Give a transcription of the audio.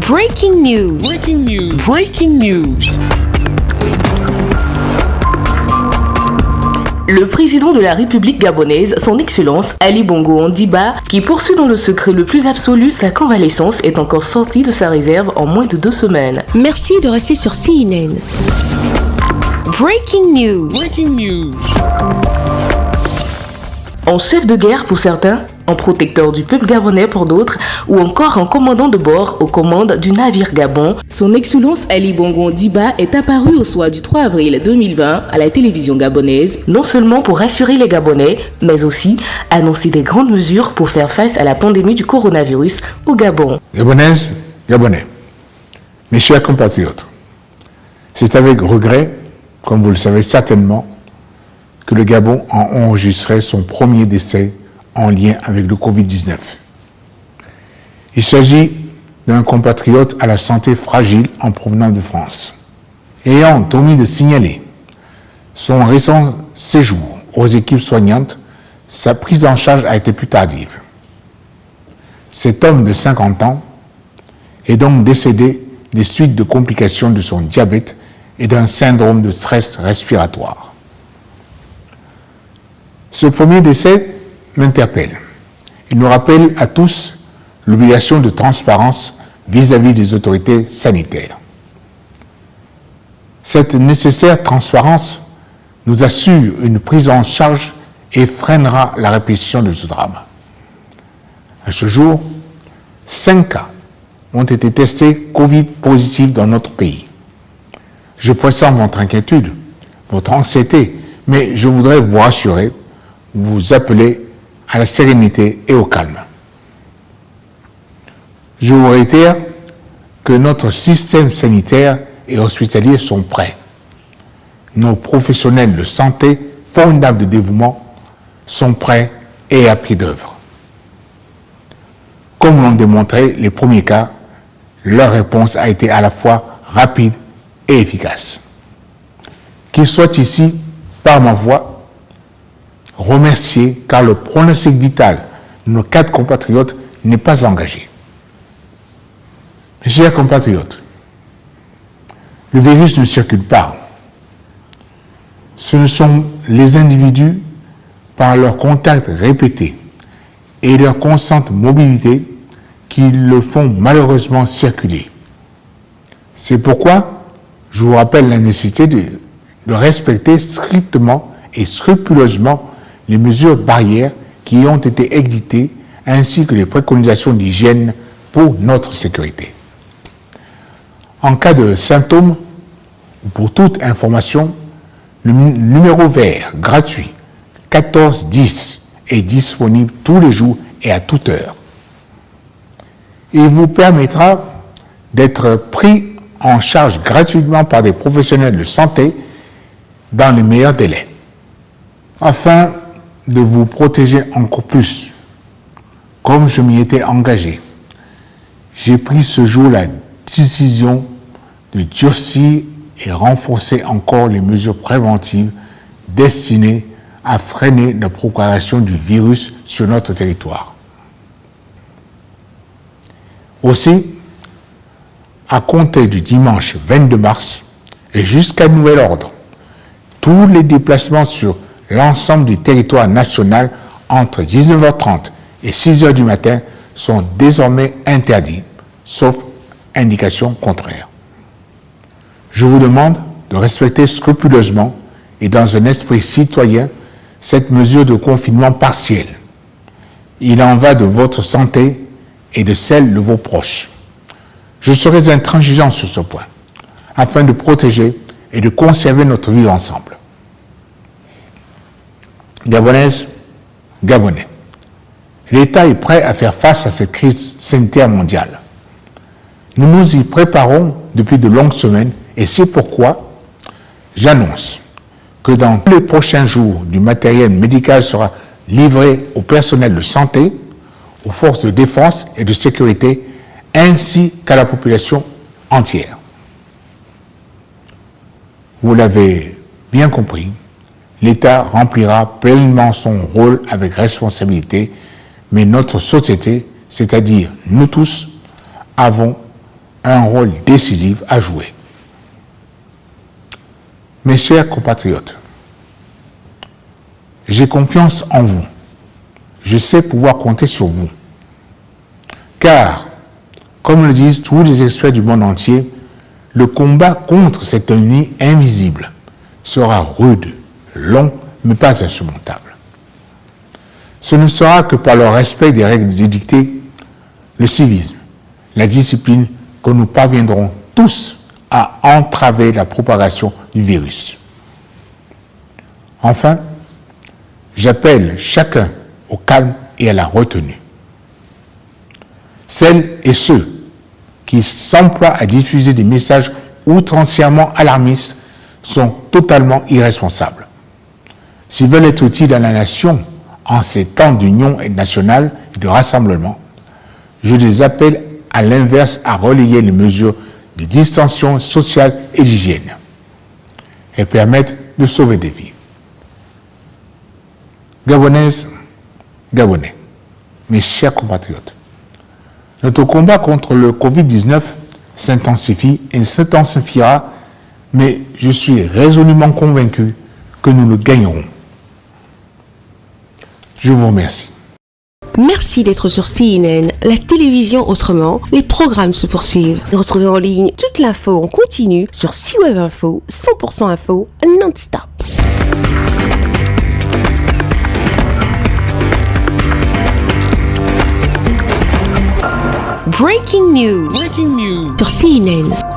Breaking news. Breaking news. Breaking news. Le président de la République gabonaise, son Excellence Ali Bongo Ondimba, qui poursuit dans le secret le plus absolu sa convalescence, est encore sorti de sa réserve en moins de 2 semaines. Merci de rester sur CNN. Breaking news. Breaking news. En chef de guerre pour certains, en protecteur du peuple gabonais pour d'autres, ou encore en commandant de bord aux commandes du navire Gabon, son Excellence Ali Bongo Ondimba est apparu au soir du 3 avril 2020 à la télévision gabonaise, non seulement pour rassurer les Gabonais, mais aussi annoncer des grandes mesures pour faire face à la pandémie du coronavirus au Gabon. Gabonaises, Gabonais, mes chers compatriotes, c'est avec regret, comme vous le savez certainement, que le Gabon a enregistré son premier décès en lien avec le Covid-19. Il s'agit d'un compatriote à la santé fragile en provenance de France. Ayant omis de signaler son récent séjour aux équipes soignantes, sa prise en charge a été plus tardive. Cet homme de 50 ans est donc décédé des suites de complications de son diabète et d'un syndrome de stress respiratoire. Ce premier décès m'interpelle. Il nous rappelle à tous l'obligation de transparence vis-à-vis des autorités sanitaires. Cette nécessaire transparence nous assure une prise en charge et freinera la répétition de ce drame. À ce jour, 5 cas ont été testés Covid positifs dans notre pays. Je pressens votre inquiétude, votre anxiété, mais je voudrais vous rassurer, vous appeler à la sérénité et au calme. Je vous réitère que notre système sanitaire et hospitalier sont prêts. Nos professionnels de santé, formidables de dévouement, sont prêts et à pied d'œuvre. Comme l'ont démontré les premiers cas, leur réponse a été à la fois rapide et efficace. Qu'ils soient ici, par ma voix, remercier car le pronostic vital de nos 4 compatriotes n'est pas engagé. Mes chers compatriotes, le virus ne circule pas. Ce ne sont les individus, par leur contact répété et leur constante mobilité, qui le font malheureusement circuler. C'est pourquoi je vous rappelle la nécessité de respecter strictement et scrupuleusement les mesures barrières qui ont été édictées ainsi que les préconisations d'hygiène pour notre sécurité. En cas de symptômes ou pour toute information, le numéro vert gratuit 1410 est disponible tous les jours et à toute heure. Il vous permettra d'être pris en charge gratuitement par des professionnels de santé dans les meilleurs délais. Afin de vous protéger encore plus, comme je m'y étais engagé, j'ai pris ce jour la décision de durcir et renforcer encore les mesures préventives destinées à freiner la propagation du virus sur notre territoire. Aussi, à compter du dimanche 22 mars et jusqu'à nouvel ordre, tous les déplacements sur l'ensemble du territoire national entre 19h30 et 6h du matin sont désormais interdits, sauf indication contraire. Je vous demande de respecter scrupuleusement et dans un esprit citoyen cette mesure de confinement partiel. Il en va de votre santé et de celle de vos proches. Je serai intransigeant sur ce point, afin de protéger et de conserver notre vie ensemble. Gabonaises, Gabonais, l'État est prêt à faire face à cette crise sanitaire mondiale. Nous nous y préparons depuis de longues semaines et c'est pourquoi j'annonce que dans tous les prochains jours, du matériel médical sera livré au personnel de santé, aux forces de défense et de sécurité, ainsi qu'à la population entière. Vous l'avez bien compris, l'État remplira pleinement son rôle avec responsabilité, Mais notre société, c'est-à-dire nous tous, avons un rôle décisif à jouer. Mes chers compatriotes, j'ai confiance en vous. Je sais pouvoir compter sur vous. Car, comme le disent tous les experts du monde entier, le combat contre cet ennemi invisible sera rude, long, mais pas insurmontable. Ce ne sera que par le respect des règles édictées, le civisme, la discipline, que nous parviendrons tous à entraver la propagation du virus. Enfin, j'appelle chacun au calme et à la retenue. Celles et ceux qui s'emploient à diffuser des messages outrancièrement alarmistes sont totalement irresponsables. S'ils veulent être utiles à la nation en ces temps d'union nationale et de rassemblement, je les appelle à l'inverse à relayer les mesures de distanciation sociale et d'hygiène et permettent de sauver des vies. Gabonaises, Gabonais, mes chers compatriotes, notre combat contre le Covid-19 s'intensifie et s'intensifiera, mais je suis résolument convaincu que nous le gagnerons. Je vous remercie. Merci d'être sur CNN, la télévision autrement. Les programmes se poursuivent. Retrouvez en ligne toute l'info en continu sur C-Web Info, 100% info, non-stop. Breaking news. Breaking news. Sur CNN.